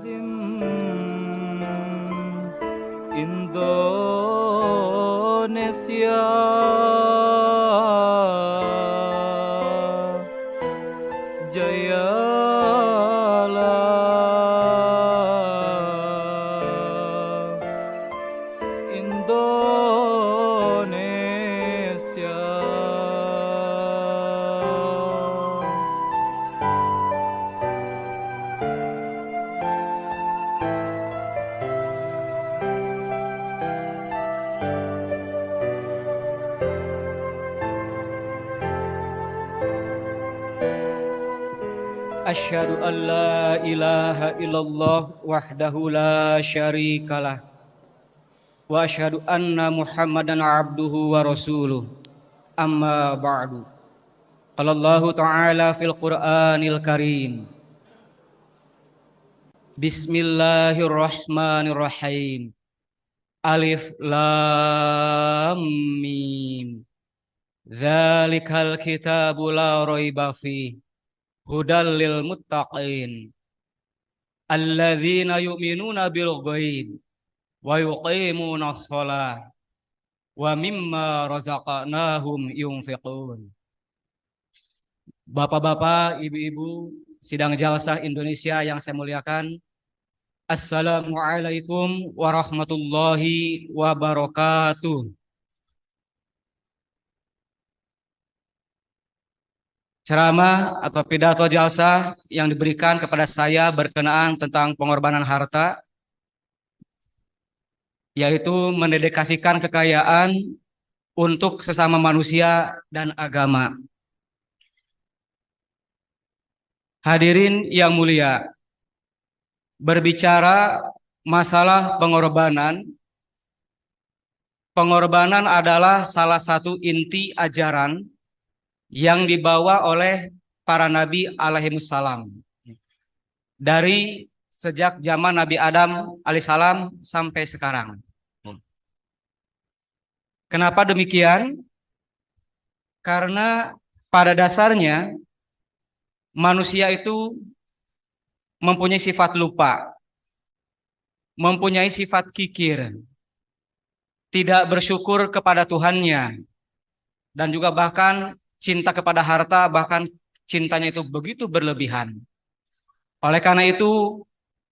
Indonesia jayalah, Indonesia. Asyhadu an la ilaha illallah wahdahu la syarikalah wa asyhadu anna Muhammadan abduhu wa rasuluh. Amma ba'du. Qala Allah Ta'ala fil Qur'anil Karim. Bismillahirrahmanirrahim. Alif lam mim. Dzalikal kitabu la raiba fihi hudal lil muttaqin alladzina yu'minuna bil ghaib wa yuqimuna shalah wa mimma razaqnahum yunfiqun. Bapak-bapak, ibu-ibu sidang jalsah Indonesia yang saya muliakan, Assalamualaikum warahmatullahi wabarakatuh. Ceramah atau pidato jalsah yang diberikan kepada saya berkenaan tentang pengorbanan harta, yaitu mendedikasikan kekayaan untuk sesama manusia dan agama. Hadirin yang mulia, berbicara masalah pengorbanan adalah salah satu inti ajaran yang dibawa oleh para nabi alaihimussalam dari sejak zaman Nabi Adam alaihissalam sampai sekarang. Kenapa demikian? Karena pada dasarnya manusia itu mempunyai sifat lupa, mempunyai sifat kikir, tidak bersyukur kepada Tuhannya, dan juga bahkan cinta kepada harta, bahkan cintanya itu begitu berlebihan. Oleh karena itu,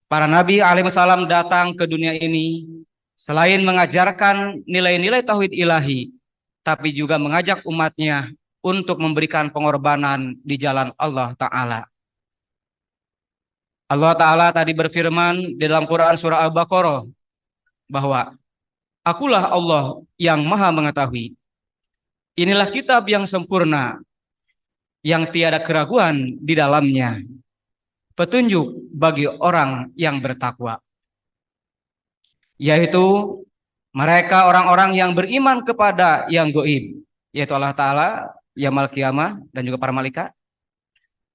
para nabi alaihissalam datang ke dunia ini selain mengajarkan nilai-nilai tauhid ilahi, tapi juga mengajak umatnya untuk memberikan pengorbanan di jalan Allah Ta'ala. Allah Ta'ala tadi berfirman di dalam Quran surah Al-Baqarah bahwa Akulah Allah yang maha mengetahui. Inilah kitab yang sempurna, yang tiada keraguan di dalamnya, petunjuk bagi orang yang bertakwa, yaitu mereka orang-orang yang beriman kepada yang gaib, yaitu Allah Ta'ala, yaumul qiyamah, dan juga para malaikat.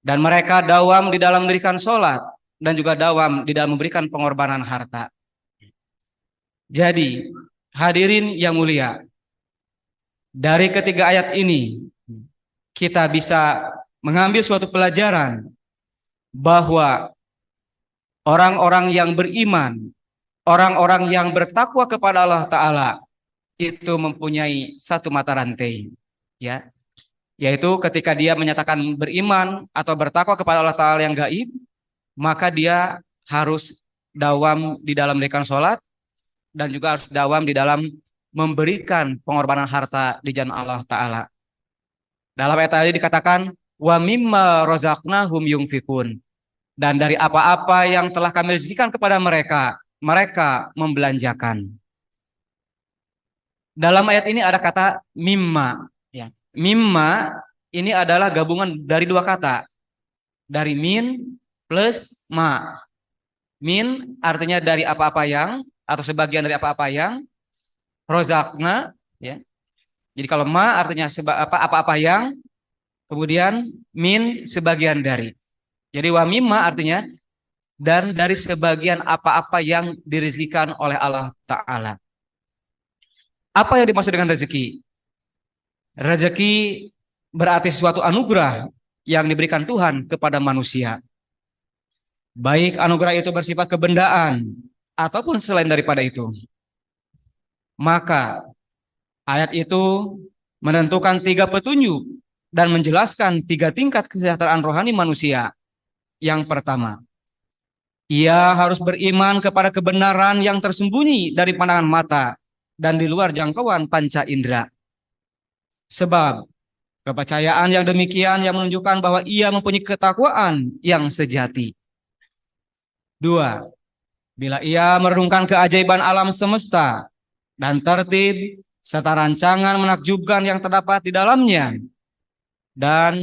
Dan mereka dawam di dalam mendirikan sholat, dan juga dawam di dalam memberikan pengorbanan harta. Jadi, hadirin yang mulia, dari ketiga ayat ini kita bisa mengambil suatu pelajaran bahwa orang-orang yang beriman, orang-orang yang bertakwa kepada Allah Ta'ala itu mempunyai satu mata rantai, ya, yaitu ketika dia menyatakan beriman atau bertakwa kepada Allah Ta'ala yang gaib, maka dia harus dawam di dalam mendirikan sholat dan juga harus dawam di dalam memberikan pengorbanan harta di jalan Allah Ta'ala. Dalam ayat tadi dikatakan wa mimma razaqnahum yunfikun, dan dari apa-apa yang telah kami rezekikan kepada mereka, mereka membelanjakan. Dalam ayat ini ada kata mimma, ya. Mimma ini adalah gabungan dari dua kata, dari min plus ma. Min artinya dari apa-apa yang, atau sebagian dari apa-apa yang. Rozakna, ya. Jadi kalau ma artinya apa-apa yang, kemudian min sebagian dari. Jadi wa mimma artinya dan dari sebagian apa-apa yang direzekikan oleh Allah Ta'ala. Apa yang dimaksud dengan rezeki? Rezeki berarti suatu anugerah yang diberikan Tuhan kepada manusia. baik anugerah itu bersifat kebendaan ataupun selain daripada itu. Maka ayat itu menentukan tiga petunjuk dan menjelaskan tiga tingkat kesejahteraan rohani manusia. Yang pertama, ia harus beriman kepada kebenaran yang tersembunyi dari pandangan mata dan di luar jangkauan panca indera. Sebab kepercayaan yang demikian yang menunjukkan bahwa ia mempunyai ketakwaan yang sejati. Dua, bila ia merenungkan keajaiban alam semesta dan tertib serta rancangan menakjubkan yang terdapat di dalamnya, dan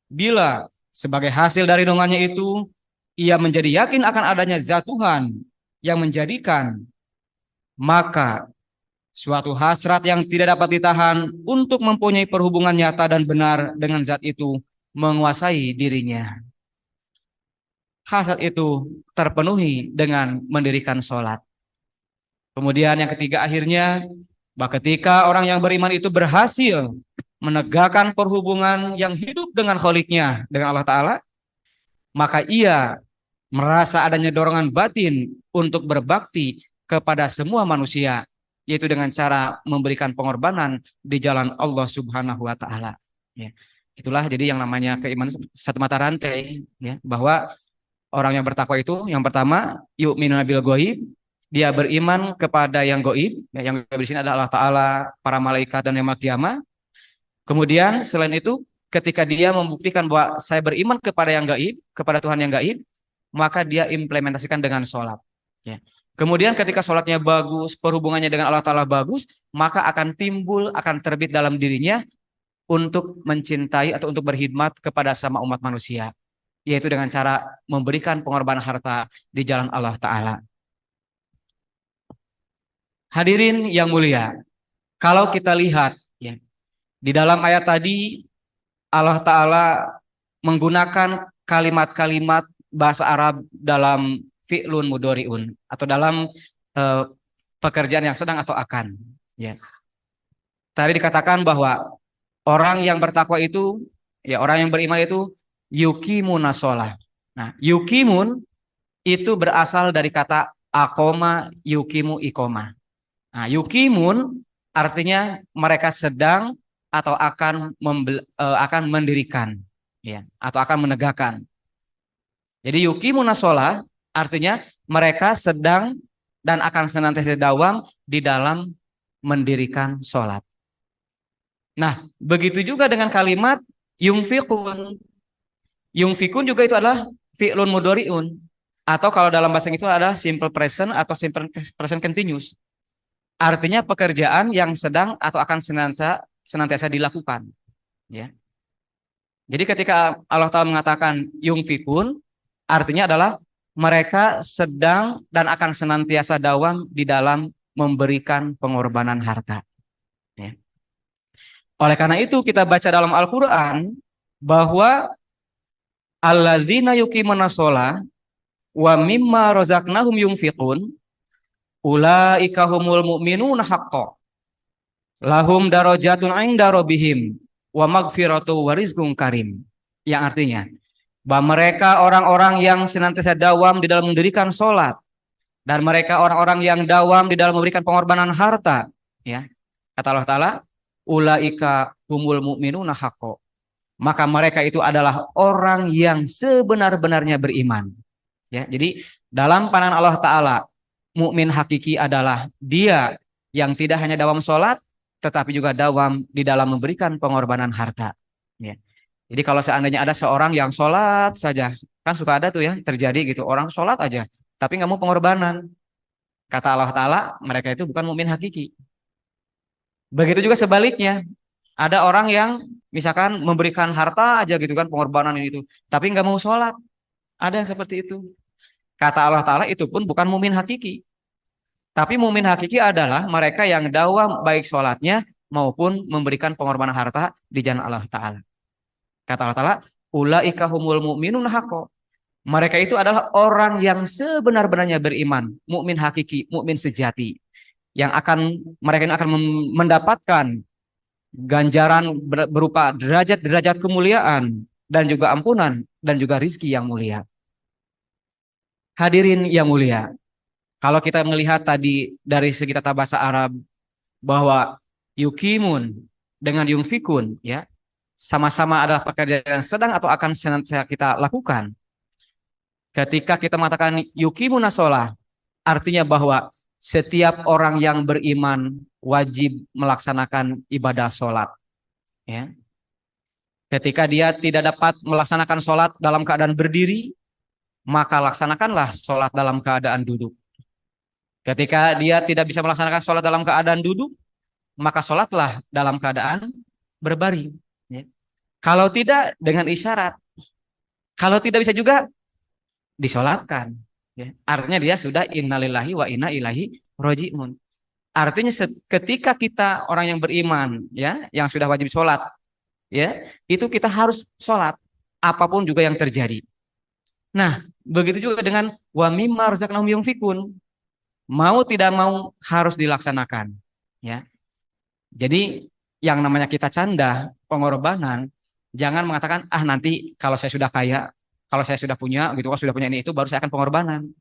bila sebagai hasil dari renungannya itu ia menjadi yakin akan adanya zat Tuhan yang menjadikan, maka suatu hasrat yang tidak dapat ditahan untuk mempunyai perhubungan nyata dan benar dengan zat itu menguasai dirinya. Hasrat itu terpenuhi dengan mendirikan sholat. Kemudian yang ketiga akhirnya, bahwa ketika orang yang beriman itu berhasil menegakkan perhubungan yang hidup dengan Kholiknya, dengan Allah Ta'ala, maka ia merasa adanya dorongan batin untuk berbakti kepada semua manusia, yaitu dengan cara memberikan pengorbanan di jalan Allah Subhanahu wa Ta'ala. Ya. Itulah jadi yang namanya keimanan satu mata rantai, ya, bahwa orang yang bertakwa itu yang pertama yu'minu bil ghaib, dia beriman kepada yang gaib, ya, yang gaib di sini adalah Allah Ta'ala, para malaikat dan yaumul kiamah. Kemudian selain itu ketika dia membuktikan bahwa saya beriman kepada yang gaib, kepada Tuhan yang gaib, maka dia implementasikan dengan sholat. Ya. Kemudian ketika sholatnya bagus, perhubungannya dengan Allah Ta'ala bagus, maka akan timbul, akan terbit dalam dirinya untuk mencintai atau untuk berkhidmat kepada sama umat manusia, yaitu dengan cara memberikan pengorbanan harta di jalan Allah Ta'ala. Hadirin yang mulia, kalau kita lihat ya, di dalam ayat tadi Allah Ta'ala menggunakan kalimat-kalimat bahasa Arab dalam fi'lun mudhari'un atau dalam pekerjaan yang sedang atau akan. Ya. Tadi dikatakan bahwa orang yang bertakwa itu, ya orang yang beriman itu yukimun shalah. Nah, yukimun itu berasal dari kata akoma yukimu ikoma. Nah, yukimun artinya mereka sedang atau akan mendirikan, ya, atau akan menegakkan. Jadi yuqimuna shalah artinya mereka sedang dan akan senantiasa dawam di dalam mendirikan sholat. Nah, begitu juga dengan kalimat yunfiqun. Yunfiqun juga itu adalah fi'lun mudhari'un, atau kalau dalam bahasa itu adalah simple present atau simple present continuous. Artinya pekerjaan yang sedang atau akan senantiasa dilakukan, ya. Jadi ketika Allah Ta'ala mengatakan yunfiqun, artinya adalah mereka sedang dan akan senantiasa dawam di dalam memberikan pengorbanan harta. Ya. Oleh karena itu kita baca dalam Al-Quran bahwa alladzina yuqimuna shalah wa mimma razaqnahum yunfiqun ulaika humul mu'minuna haqqan lahum darajatun 'inda rabbihim wa maghfiratu wa rizqun karim. Yang artinya bahwa mereka orang-orang yang senantiasa dawam di dalam mendirikan sholat, dan mereka orang-orang yang dawam di dalam memberikan pengorbanan harta, ya. Kata Allah Ta'ala, ulaika humul mu'minuna haqqo. Maka mereka itu adalah orang yang sebenar-benarnya beriman. Ya, jadi dalam pandangan Allah Ta'ala, mukmin hakiki adalah dia yang tidak hanya dawam sholat, tetapi juga dawam di dalam memberikan pengorbanan harta. Ya. Jadi kalau seandainya ada seorang yang sholat saja, kan suka ada tuh ya terjadi gitu, orang sholat aja, tapi nggak mau pengorbanan. Kata Allah Ta'ala, mereka itu bukan mukmin hakiki. Begitu juga sebaliknya, ada orang yang misalkan memberikan harta aja gitu kan, pengorbanan ini itu, tapi nggak mau sholat. Ada yang seperti itu. Kata Allah Ta'ala, itu pun bukan mukmin hakiki. Tapi mukmin hakiki adalah mereka yang dawam baik sholatnya maupun memberikan pengorbanan harta di jalan Allah Ta'ala. Kata Allah Ta'ala, ulaika humul mu'minun haqqo. Mereka itu adalah orang yang sebenar-benarnya beriman, mukmin hakiki, mukmin sejati, yang mereka ini akan mendapatkan ganjaran berupa derajat-derajat kemuliaan dan juga ampunan dan juga rizki yang mulia. Hadirin yang mulia, kalau kita melihat tadi dari segi tata bahasa Arab bahwa yukimun dengan yungfikun, ya, sama-sama adalah pekerjaan yang sedang atau akan senantiasa kita lakukan. Ketika kita mengatakan yukimun sholah, artinya bahwa setiap orang yang beriman wajib melaksanakan ibadah sholat. Ya. Ketika dia tidak dapat melaksanakan sholat dalam keadaan berdiri, maka laksanakanlah sholat dalam keadaan duduk. Ketika dia tidak bisa melaksanakan sholat dalam keadaan duduk, maka sholatlah dalam keadaan berbaring. Ya. Kalau tidak, dengan isyarat. Kalau tidak bisa juga, disolatkan. Ya. Artinya dia sudah innalillahi wa inna ilaihi roji'un. Artinya ketika kita orang yang beriman, ya, yang sudah wajib sholat, ya, itu kita harus sholat apapun juga yang terjadi. Nah, begitu juga dengan wa mimma razaqnahum yunfikun. Mau tidak mau harus dilaksanakan, ya. Jadi yang namanya kita canda, pengorbanan, jangan mengatakan nanti kalau saya sudah kaya, kalau saya sudah punya gitu, kalau sudah punya ini itu baru saya akan pengorbanan.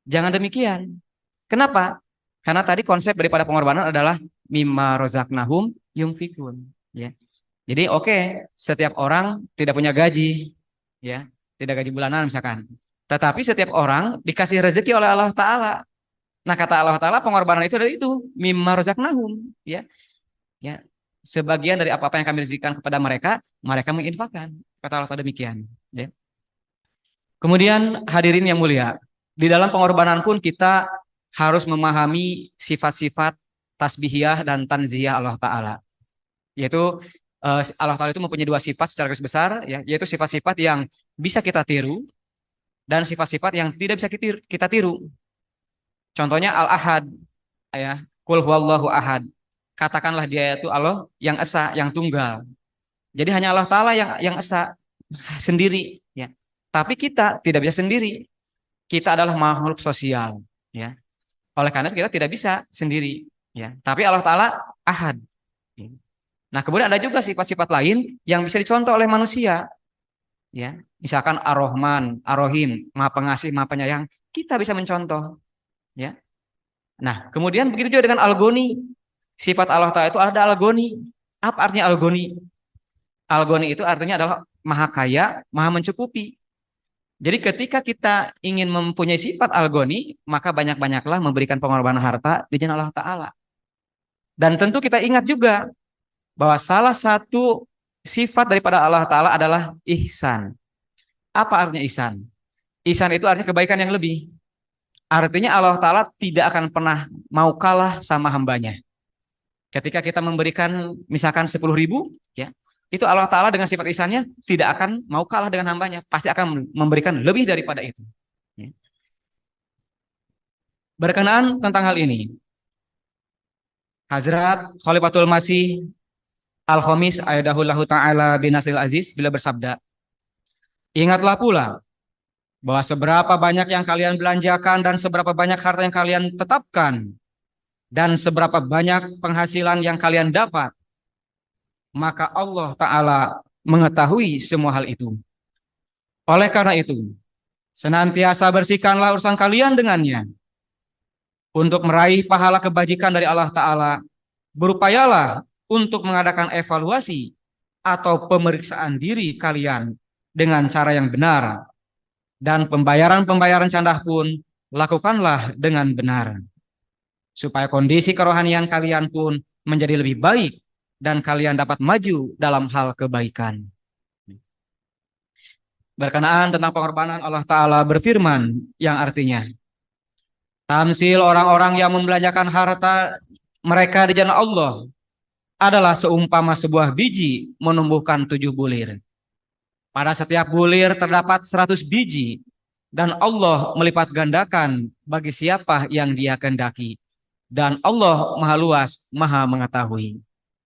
Jangan demikian. Kenapa? Karena tadi konsep daripada pengorbanan adalah mimma razaqnahum yunfikun, ya. Jadi setiap orang tidak punya gaji, ya, tidak gaji bulanan misalkan. Tetapi setiap orang dikasih rezeki oleh Allah Ta'ala. Nah, kata Allah Ta'ala pengorbanan itu dari itu mimma razaqnahum, ya. Ya, sebagian dari apa-apa yang kami rezekikan kepada mereka, mereka menginfakkan. Kata Allah Ta'ala demikian, ya. Kemudian hadirin yang mulia, di dalam pengorbanan pun kita harus memahami sifat-sifat tasbihiyah dan tanziyah Allah Ta'ala. Yaitu Allah Ta'ala itu mempunyai dua sifat secara garis besar, ya, yaitu sifat-sifat yang bisa kita tiru dan sifat-sifat yang tidak bisa kita tiru. Contohnya Al-Ahad, ya, Qul huwallahu ahad. Katakanlah dia itu Allah yang esa, yang tunggal. Jadi hanya Allah Ta'ala yang esa sendiri, ya. Tapi kita tidak bisa sendiri. Kita adalah makhluk sosial, ya. Oleh karena itu kita tidak bisa sendiri, ya. Tapi Allah Ta'ala ahad. Nah, kemudian ada juga sifat-sifat lain yang bisa dicontoh oleh manusia, ya. Misalkan Ar-Rahman, Ar-Rahim, Maha Pengasih, Maha Penyayang, kita bisa mencontoh, ya. Nah, kemudian begitu juga dengan Al-Ghani. Sifat Allah Ta'ala itu ada Al-Ghani. Apa artinya Al-Ghani? Al-Ghani itu artinya adalah maha kaya, maha mencukupi. Jadi ketika kita ingin mempunyai sifat Al-Ghani, maka banyak-banyaklah memberikan pengorbanan harta di jalan Allah Ta'ala. Dan tentu kita ingat juga bahwa salah satu sifat daripada Allah Ta'ala adalah ihsan. Apa artinya ihsan? Ihsan itu artinya kebaikan yang lebih. Artinya Allah Ta'ala tidak akan pernah mau kalah sama hambanya. Ketika kita memberikan misalkan 10.000, ya, itu Allah Ta'ala dengan sifat ihsannya tidak akan mau kalah dengan hambanya. Pasti akan memberikan lebih daripada itu, ya. Berkenaan tentang hal ini, Hazrat Khalifatul Masih Al-Khamis Ayyadahullahu Ta'ala bin Nasril Aziz bila bersabda, ingatlah pula bahwa seberapa banyak yang kalian belanjakan dan seberapa banyak harta yang kalian tetapkan dan seberapa banyak penghasilan yang kalian dapat, maka Allah Ta'ala mengetahui semua hal itu. Oleh karena itu, senantiasa bersihkanlah urusan kalian dengannya. Untuk meraih pahala kebajikan dari Allah Ta'ala, berupayalah untuk mengadakan evaluasi atau pemeriksaan diri kalian dengan cara yang benar. Dan pembayaran-pembayaran candah pun lakukanlah dengan benar. Supaya kondisi kerohanian kalian pun menjadi lebih baik dan kalian dapat maju dalam hal kebaikan. Berkenaan tentang pengorbanan, Allah Ta'ala berfirman yang artinya, tamsil orang-orang yang membelanjakan harta mereka di jalan Allah adalah seumpama sebuah biji menumbuhkan 7 bulir. Pada setiap bulir terdapat 100 biji dan Allah melipat gandakan bagi siapa yang Dia kehendaki. Dan Allah Maha Luas, Maha Mengetahui.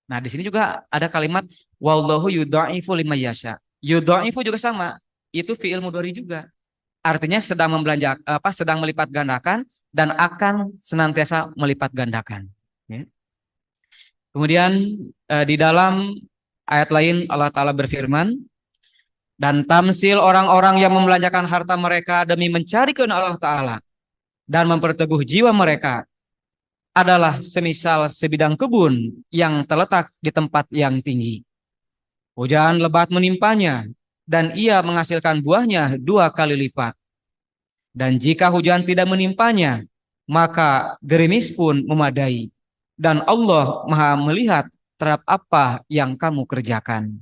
Nah, di sini juga ada kalimat wallahu yudha'ifu liman yasha. Yudha'ifu juga sama. Itu fi'il mudhari juga. Artinya sedang sedang melipat gandakan dan akan senantiasa melipat gandakan, ya. Kemudian di dalam ayat lain Allah Ta'ala berfirman, Dan tamsil orang-orang yang membelanjakan harta mereka demi mencari keridhaan Allah Ta'ala dan memperteguh jiwa mereka adalah semisal sebidang kebun yang terletak di tempat yang tinggi. Hujan lebat menimpanya dan ia menghasilkan buahnya 2 kali lipat. Dan jika hujan tidak menimpanya, maka gerimis pun memadai. Dan Allah Maha melihat terhadap apa yang kamu kerjakan.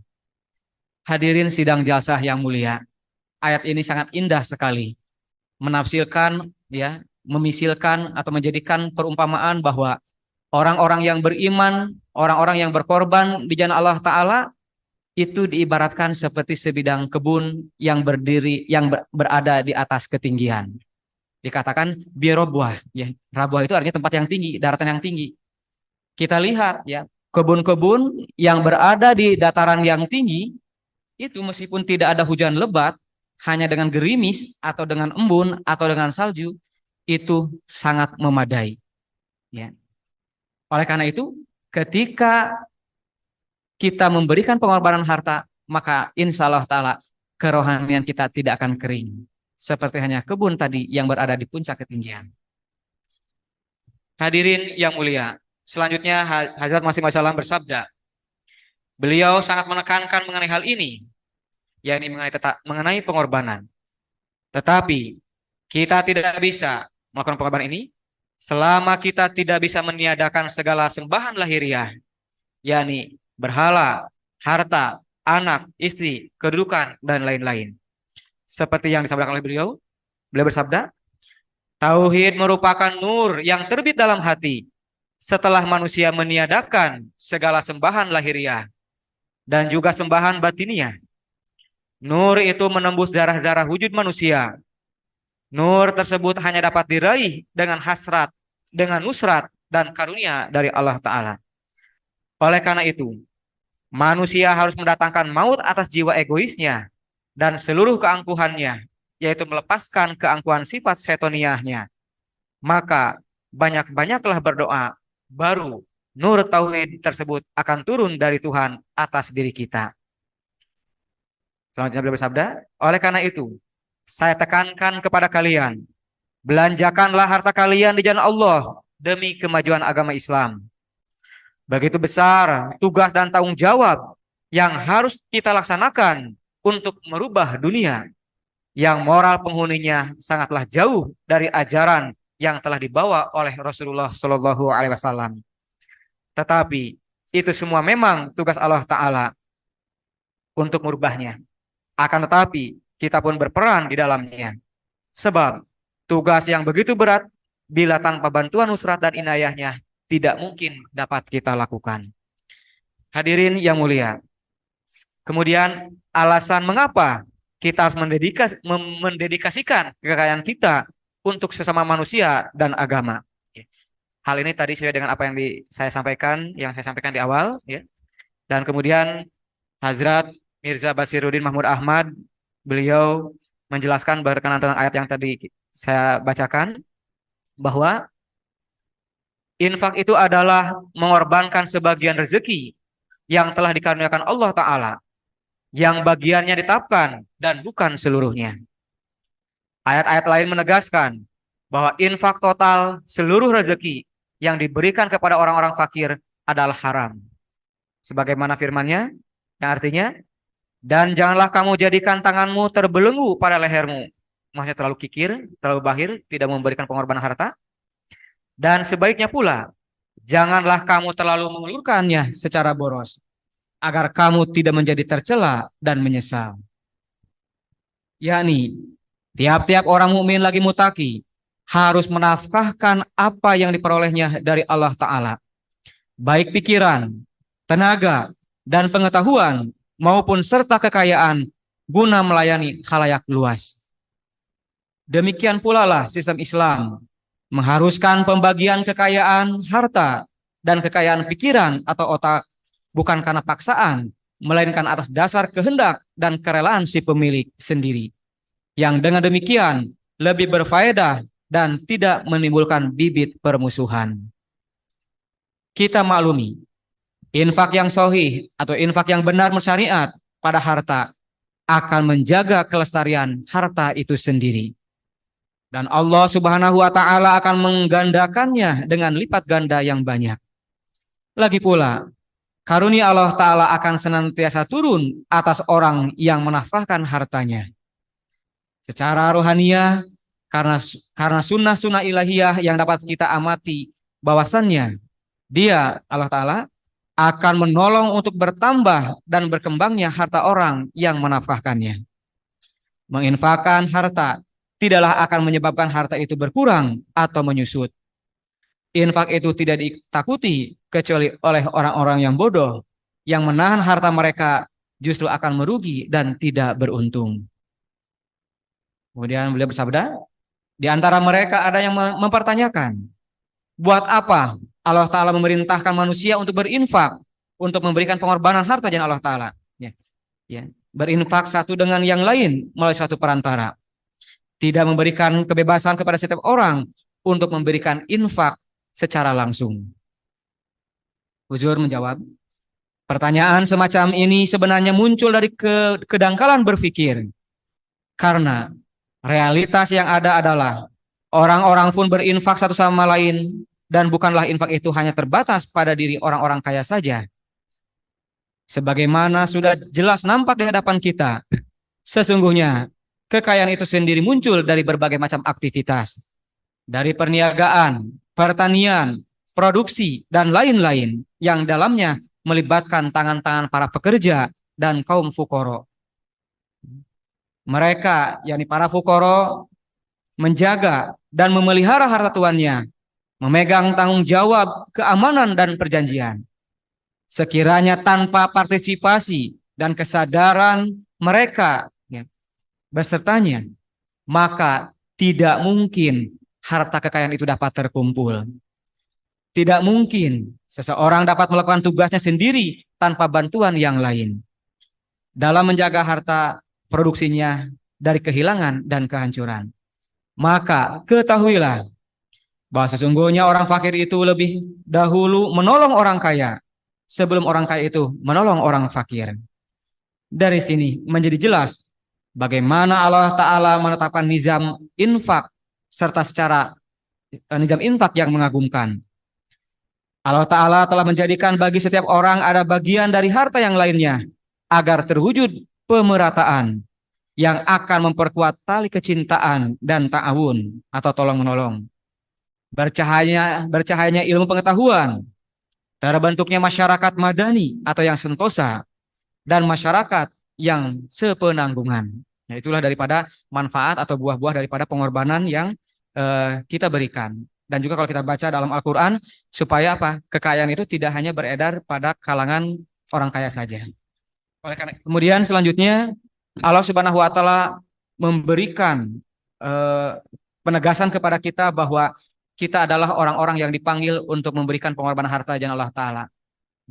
Hadirin sidang jalsah yang mulia, ayat ini sangat indah sekali. Menafsirkan, ya, memisilkan atau menjadikan perumpamaan bahwa orang-orang yang beriman, orang-orang yang berkorban di jalan Allah Ta'ala itu diibaratkan seperti sebidang kebun yang berdiri, yang berada di atas ketinggian. Dikatakan birobuah, ya. Rabuah itu artinya tempat yang tinggi, daratan yang tinggi. Kita lihat, ya, kebun-kebun yang berada di dataran yang tinggi itu meskipun tidak ada hujan lebat, hanya dengan gerimis atau dengan embun atau dengan salju itu sangat memadai, ya. Oleh karena itu, ketika kita memberikan pengorbanan harta, maka insya Allah Ta'ala kerohanian kita tidak akan kering. Seperti hanya kebun tadi yang berada di puncak ketinggian. Hadirin yang mulia, selanjutnya Hazrat Masih Maud bersabda, beliau sangat menekankan mengenai hal ini, yakni mengenai pengorbanan. Tetapi kita tidak bisa melakukan pengorbanan ini selama kita tidak bisa meniadakan segala sembahan lahiriah, yakni berhala, harta, anak, istri, kedudukan, dan lain-lain. Seperti yang disampaikan oleh beliau bersabda, tauhid merupakan nur yang terbit dalam hati setelah manusia meniadakan segala sembahan lahiriah dan juga sembahan batiniah. Nur itu menembus darah-darah wujud manusia. Nur tersebut hanya dapat diraih dengan hasrat, dengan nusrat, dan karunia dari Allah Ta'ala. Oleh karena itu, manusia harus mendatangkan maut atas jiwa egoisnya dan seluruh keangkuhannya, yaitu melepaskan keangkuhan sifat setoniahnya. Maka banyak-banyaklah berdoa, baru nur tauhid tersebut akan turun dari Tuhan atas diri kita. Selanjutnya beliau bersabda, oleh karena itu, saya tekankan kepada kalian, belanjakanlah harta kalian di jalan Allah demi kemajuan agama Islam. Begitu besar tugas dan tanggung jawab yang harus kita laksanakan untuk merubah dunia yang moral penghuninya sangatlah jauh dari ajaran yang telah dibawa oleh Rasulullah Shallallahu Alaihi Wasallam. Tetapi itu semua memang tugas Allah Ta'ala untuk merubahnya. Akan tetapi kita pun berperan di dalamnya. Sebab tugas yang begitu berat bila tanpa bantuan nusrat dan inayahnya tidak mungkin dapat kita lakukan. Hadirin yang mulia, kemudian alasan mengapa kita harus mendedikasikan kekayaan kita untuk sesama manusia dan agama. Hal ini tadi sesuai dengan apa yang saya sampaikan di awal, ya. Dan kemudian Hazrat Mirza Basiruddin Mahmud Ahmad, beliau menjelaskan berkenaan tentang ayat yang tadi saya bacakan, bahwa infak itu adalah mengorbankan sebagian rezeki yang telah dikaruniakan Allah Ta'ala, yang bagiannya ditetapkan dan bukan seluruhnya. Ayat-ayat lain menegaskan bahwa infak total seluruh rezeki yang diberikan kepada orang-orang fakir adalah haram. Sebagaimana firman-Nya yang artinya, dan janganlah kamu jadikan tanganmu terbelenggu pada lehermu. Maksudnya terlalu kikir, terlalu bahir, tidak memberikan pengorbanan harta. Dan sebaiknya pula, janganlah kamu terlalu mengulurkannya secara boros, agar kamu tidak menjadi tercela dan menyesal. Yakni, tiap-tiap orang mukmin lagi mutaki harus menafkahkan apa yang diperolehnya dari Allah Ta'ala, baik pikiran, tenaga, dan pengetahuan, maupun serta kekayaan, guna melayani khalayak luas. Demikian pula lah sistem Islam mengharuskan pembagian kekayaan harta dan kekayaan pikiran atau otak bukan karena paksaan, melainkan atas dasar kehendak dan kerelaan si pemilik sendiri, yang dengan demikian lebih berfaedah dan tidak menimbulkan bibit permusuhan. Kita maklumi, infak yang sahih atau infak yang benar mensyariat pada harta akan menjaga kelestarian harta itu sendiri. Dan Allah Subhanahu wa taala akan menggandakannya dengan lipat ganda yang banyak. Lagi pula, karunia Allah taala akan senantiasa turun atas orang yang menafkahkan hartanya. Secara rohaniah, karena sunnah-sunnah ilahiyah yang dapat kita amati bahwasannya dia Allah taala akan menolong untuk bertambah dan berkembangnya harta orang yang menafkahkannya. Menginfakkan harta tidaklah akan menyebabkan harta itu berkurang atau menyusut. Infak itu tidak ditakuti kecuali oleh orang-orang yang bodoh, yang menahan harta mereka justru akan merugi dan tidak beruntung. Kemudian beliau bersabda, di antara mereka ada yang mempertanyakan, buat apa Allah Ta'ala memerintahkan manusia untuk berinfak, untuk memberikan pengorbanan harta jalan Allah Ta'ala. Ya, berinfak satu dengan yang lain melalui suatu perantara. Tidak memberikan kebebasan kepada setiap orang untuk memberikan infak secara langsung. Huzur menjawab, pertanyaan semacam ini sebenarnya muncul dari kedangkalan berpikir. Karena realitas yang ada adalah orang-orang pun berinfak satu sama lain, dan bukanlah infak itu hanya terbatas pada diri orang-orang kaya saja. Sebagaimana sudah jelas nampak di hadapan kita, sesungguhnya kekayaan itu sendiri muncul dari berbagai macam aktivitas. Dari perniagaan, pertanian, produksi, dan lain-lain yang dalamnya melibatkan tangan-tangan para pekerja dan kaum fukoro. Mereka, yakni para fukoro, menjaga dan memelihara harta tuannya, memegang tanggung jawab keamanan dan perjanjian. Sekiranya tanpa partisipasi dan kesadaran mereka besertanya, maka tidak mungkin harta kekayaan itu dapat terkumpul. Tidak mungkin seseorang dapat melakukan tugasnya sendiri tanpa bantuan yang lain dalam menjaga harta produksinya dari kehilangan dan kehancuran. Maka ketahuilah bahwa sesungguhnya orang fakir itu lebih dahulu menolong orang kaya sebelum orang kaya itu menolong orang fakir. Dari sini menjadi jelas bagaimana Allah Ta'ala menetapkan nizam infak serta secara nizam infak yang mengagumkan. Allah Ta'ala telah menjadikan bagi setiap orang ada bagian dari harta yang lainnya agar terwujud pemerataan yang akan memperkuat tali kecintaan dan ta'awun atau tolong-menolong. Bercahayanya ilmu pengetahuan, terbentuknya masyarakat madani atau yang sentosa, dan masyarakat yang sepenanggungan. Nah, itulah daripada manfaat atau buah-buah daripada pengorbanan yang kita berikan. Dan juga kalau kita baca dalam Al-Quran, supaya apa? Kekayaan itu tidak hanya beredar pada kalangan orang kaya saja. Oleh karena kemudian selanjutnya Allah Subhanahu wa taala memberikan penegasan kepada kita bahwa kita adalah orang-orang yang dipanggil untuk memberikan pengorbanan harta jalan Allah Ta'ala.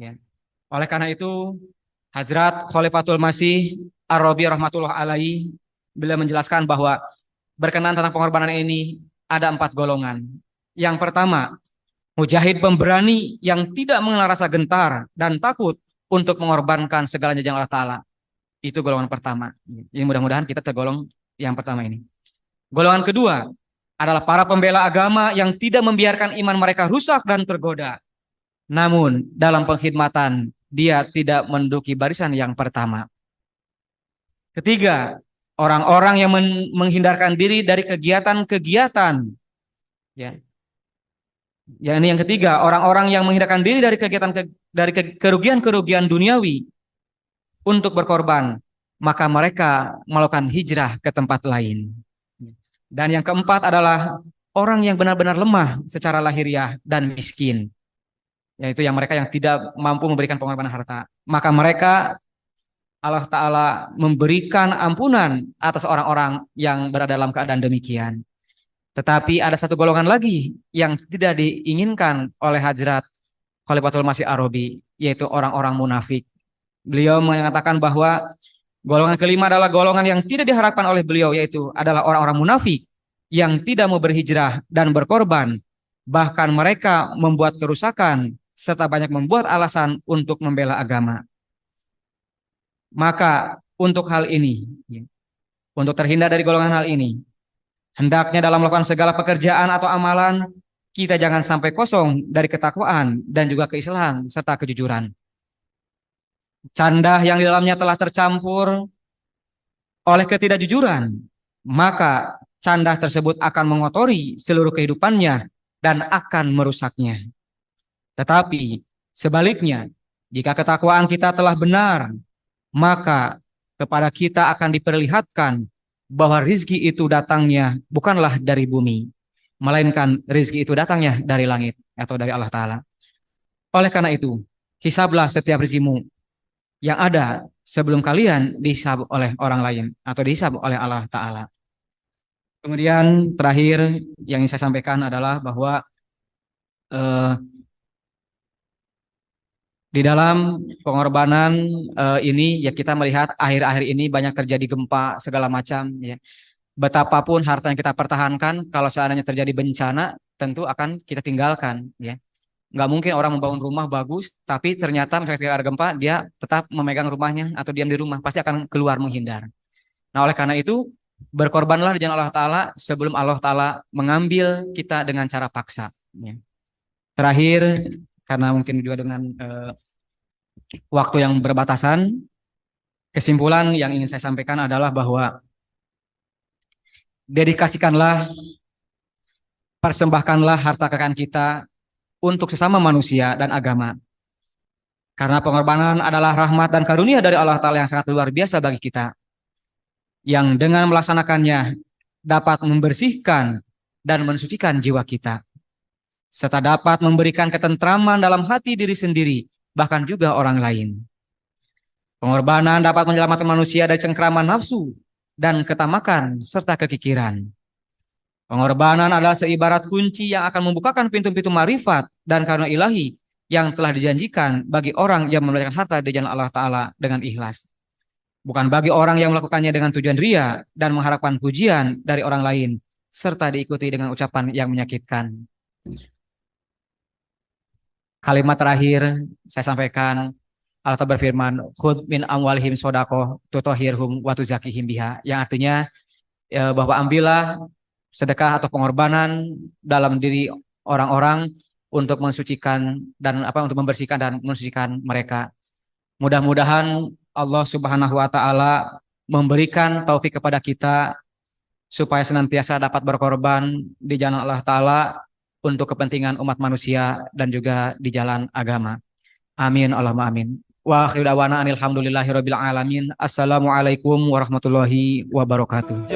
Ya. Oleh karena itu, Hazrat Khalifatul Masih Ar-Rabi rahmatullah alaihi bila menjelaskan bahwa berkenaan tentang pengorbanan ini ada 4 golongan. Yang pertama, mujahid pemberani yang tidak mengenal rasa gentar dan takut untuk mengorbankan segalanya jalan Allah Ta'ala. Itu golongan pertama. Ini mudah-mudahan kita tergolong yang pertama ini. Golongan kedua adalah para pembela agama yang tidak membiarkan iman mereka rusak dan tergoda. Namun dalam pengkhidmatan dia tidak menduduki barisan yang pertama. Ketiga, orang-orang yang menghindarkan diri dari kegiatan-kegiatan. Ya. Yang ini yang ketiga, orang-orang yang menghindarkan diri dari kerugian-kerugian duniawi untuk berkorban, maka mereka melakukan hijrah ke tempat lain. Dan yang keempat adalah orang yang benar-benar lemah secara lahiriah dan miskin, yaitu yang mereka yang tidak mampu memberikan pengorbanan harta. Maka mereka Allah Ta'ala memberikan ampunan atas orang-orang yang berada dalam keadaan demikian. Tetapi ada satu golongan lagi yang tidak diinginkan oleh Hazrat Khalifatul Masih Ar-Rabi, yaitu orang-orang munafik. Beliau mengatakan bahwa golongan kelima adalah golongan yang tidak diharapkan oleh beliau, yaitu adalah orang-orang munafik yang tidak mau berhijrah dan berkorban. Bahkan mereka membuat kerusakan serta banyak membuat alasan untuk membela agama. Maka untuk hal ini, ya. Untuk terhindar dari golongan hal ini, hendaknya dalam melakukan segala pekerjaan atau amalan, kita jangan sampai kosong dari ketakwaan dan juga keislahan serta kejujuran. Candah yang di dalamnya telah tercampur oleh ketidakjujuran, maka candah tersebut akan mengotori seluruh kehidupannya dan akan merusaknya. Tetapi sebaliknya, jika ketakwaan kita telah benar, maka kepada kita akan diperlihatkan bahwa rizki itu datangnya bukanlah dari bumi, melainkan rizki itu datangnya dari langit atau dari Allah Ta'ala. Oleh karena itu, hisablah setiap rizkimu yang ada sebelum kalian dihisab oleh orang lain atau dihisab oleh Allah Ta'ala. Kemudian terakhir yang ingin saya sampaikan adalah bahwa eh, di dalam pengorbanan ini ya kita melihat akhir-akhir ini banyak terjadi gempa segala macam ya. Betapapun harta yang kita pertahankan, kalau seandainya terjadi bencana tentu akan kita tinggalkan ya. Nggak mungkin orang membangun rumah bagus tapi ternyata misalnya ketika ada gempa dia tetap memegang rumahnya atau diam di rumah, pasti akan keluar menghindar. Nah, oleh karena itu berkorbanlah di jalan Allah Ta'ala sebelum Allah Ta'ala mengambil kita dengan cara paksa ya. Terakhir, karena mungkin juga dengan waktu yang berbatasan, kesimpulan yang ingin saya sampaikan adalah bahwa dedikasikanlah, persembahkanlah harta kekayaan kita untuk sesama manusia dan agama. Karena pengorbanan adalah rahmat dan karunia dari Allah Ta'ala yang sangat luar biasa bagi kita. Yang dengan melaksanakannya dapat membersihkan dan mensucikan jiwa kita. Serta dapat memberikan ketentraman dalam hati diri sendiri, bahkan juga orang lain. Pengorbanan dapat menyelamatkan manusia dari cengkraman nafsu dan ketamakan serta kekikiran. Pengorbanan adalah seibarat kunci yang akan membukakan pintu-pintu marifat dan karunia ilahi yang telah dijanjikan bagi orang yang memberikan harta di jalan Allah Ta'ala dengan ikhlas. Bukan bagi orang yang melakukannya dengan tujuan ria dan mengharapkan pujian dari orang lain, serta diikuti dengan ucapan yang menyakitkan. Kalimat terakhir saya sampaikan, Allah Ta'ala berfirman, khudh min amwalihim sodaqoh tutahhirhum wa tuzakihim biha, yang artinya bahwa ambillah sedekah atau pengorbanan dalam diri orang-orang untuk mensucikan dan untuk membersihkan dan mensucikan mereka. Mudah-mudahan Allah Subhanahu wa taala memberikan taufik kepada kita supaya senantiasa dapat berkorban di jalan Allah Ta'ala untuk kepentingan umat manusia dan juga di jalan agama. Amin Allahumma amin. Wa akhiru da'wana alhamdulillahirabbil alamin. Assalamualaikum warahmatullahi wabarakatuh.